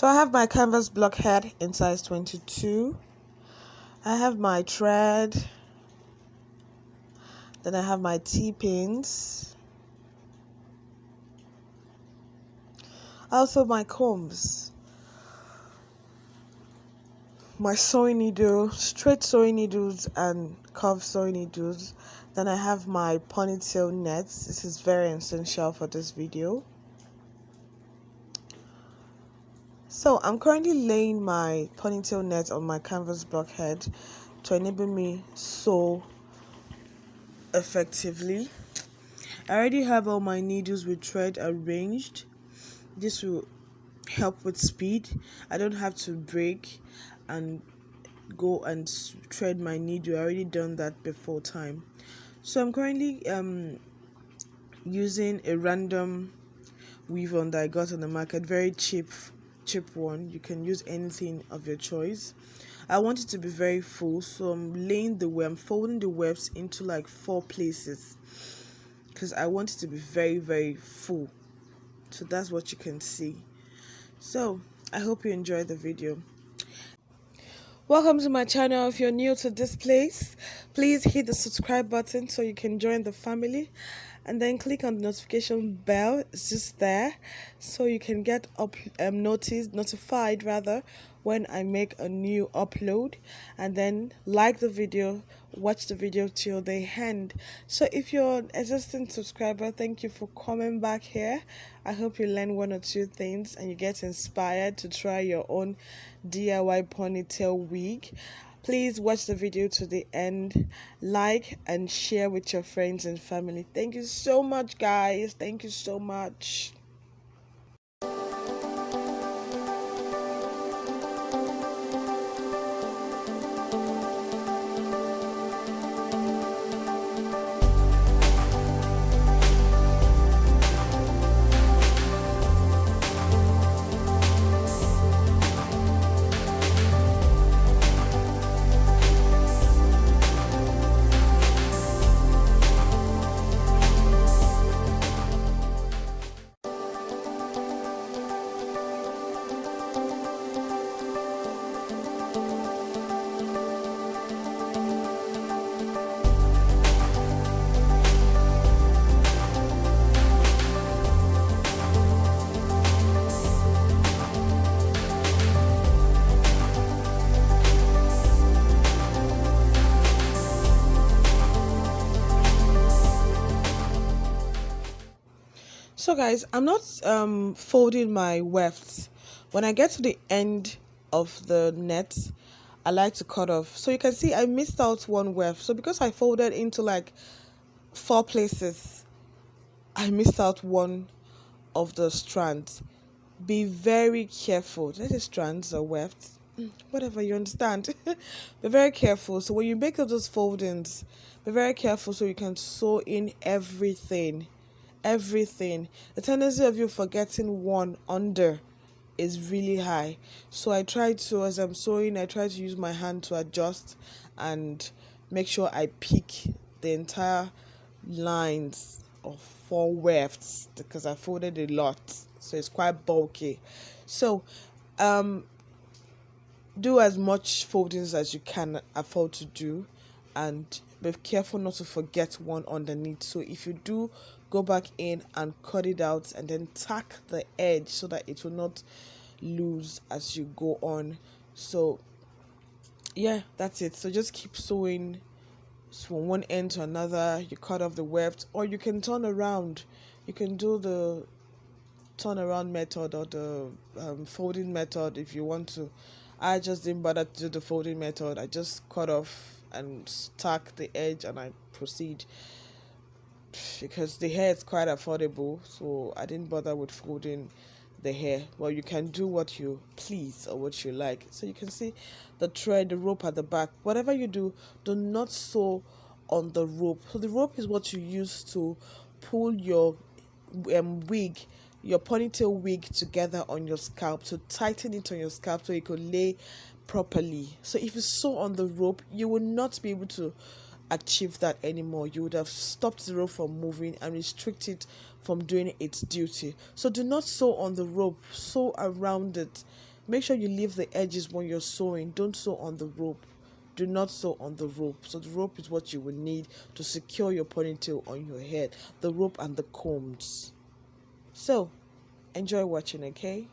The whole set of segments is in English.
So I have my canvas block head in size 22. I have my thread. Then I have my T-pins. Also my combs. My sewing needle, straight sewing needles and curved sewing needles. Then I have my ponytail nets. This is very essential for this video. So I'm currently laying my ponytail net on my canvas block head to enable me sew effectively. I already have all my needles with thread arranged. This will help with speed. I don't have to break and go and thread my needle. I already done that before time. So I'm currently using a random weave on that I got on the market, very cheap one. You can use anything of your choice. I want it to be very full, so I'm folding the wefts into like 4 places because I want it to be very full. So that's what you can see. So I hope you enjoyed the video. Welcome to my channel. If you're new to this place, please hit the subscribe button so you can join the family, and then click on the notification bell. It's just there so you can get notified when I make a new upload, and then like the video, watch the video till the end. So if you're an existing subscriber, thank you for coming back here. I hope you learn 1 or 2 things and you get inspired to try your own DIY ponytail wig. Please watch the video to the end, like and share with your friends and family. Thank you so much, guys. Thank you so much. So guys, I'm not folding my wefts. When I get to the end of the net, I like to cut off. So you can see I missed out one weft. So because I folded into like 4 places, I missed out one of the strands. Be very careful. That is strands or wefts, whatever, you understand. Be very careful. So when you make those foldings, be very careful so you can sew in everything. The tendency of you forgetting one under is really high. So I try to, as I'm sewing, I try to use my hand to adjust and make sure I pick the entire lines of 4 wefts because I folded a lot, so it's quite bulky. So do as much foldings as you can afford to do, and be careful not to forget one underneath. So if you do, go back in and cut it out and then tack the edge so that it will not lose as you go on. So yeah, that's it. So just keep sewing from one end to another. You cut off the weft, or you can turn around. You can do the turn around method or the folding method if you want to. I just didn't bother to do the folding method. I just cut off and tack the edge and I proceed because the hair is quite affordable, so I didn't bother with folding the hair. Well, you can do what you please or what you like. So you can see the thread, the rope at the back. Whatever you do not sew on the rope. So the rope is what you use to pull your wig, your ponytail wig together on your scalp, to tighten it on your scalp so it could lay properly. So if you sew on the rope, you will not be able to achieve that anymore. You would have stopped the rope from moving and restrict it from doing its duty. So do not sew on the rope, sew around it. Make sure you leave the edges when you're sewing. Don't sew on the rope. Do not sew on the rope. So the rope is what you will need to secure your ponytail on your head. The rope and the combs. So enjoy watching, okay?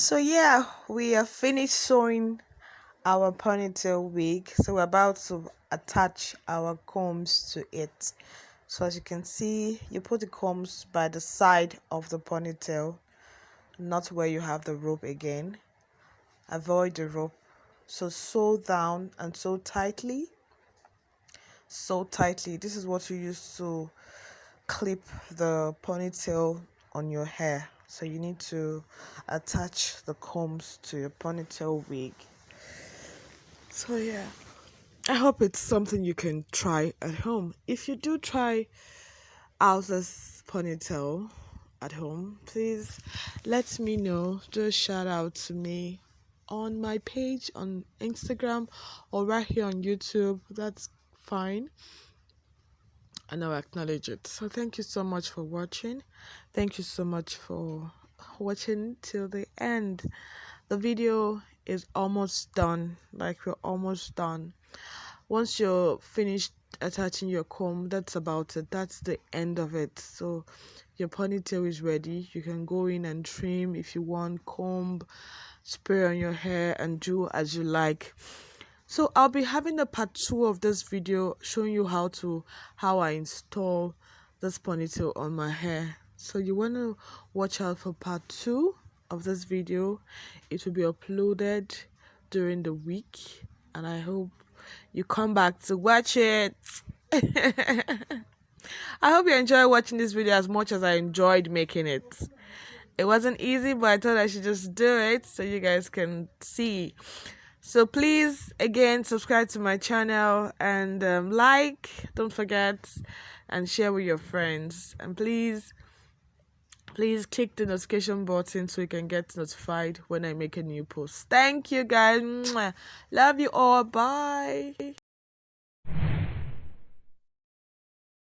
So yeah, we are finished sewing our ponytail wig, so we're about to attach our combs to it. So as you can see, you put the combs by the side of the ponytail, not where you have the rope again. Avoid the rope. So sew down and sew tightly. Sew tightly. This is what you use to clip the ponytail on your hair. So you need to attach the combs to your ponytail wig. So yeah, I hope it's something you can try at home. If you do try out this ponytail at home, please let me know. Do a shout out to me on my page on Instagram or right here on YouTube. That's fine, and I'll acknowledge it. So thank you so much for watching. Thank you so much for watching till the end. The video is almost done. Like, we're almost done. Once you're finished attaching your comb, that's about it. That's the end of it. So your ponytail is ready. You can go in and trim if you want, comb, spray on your hair, and do as you like. So I'll be having a part 2 of this video showing you how I install this ponytail on my hair. So you want to watch out for part 2 of this video. It will be uploaded during the week, and I hope you come back to watch it. I hope you enjoy watching this video as much as I enjoyed making it. It wasn't easy, but I thought I should just do it so you guys can see. So please, again, subscribe to my channel and don't forget, and share with your friends. And please click the notification button so you can get notified when I make a new post. Thank you guys. Mwah. Love you all. Bye.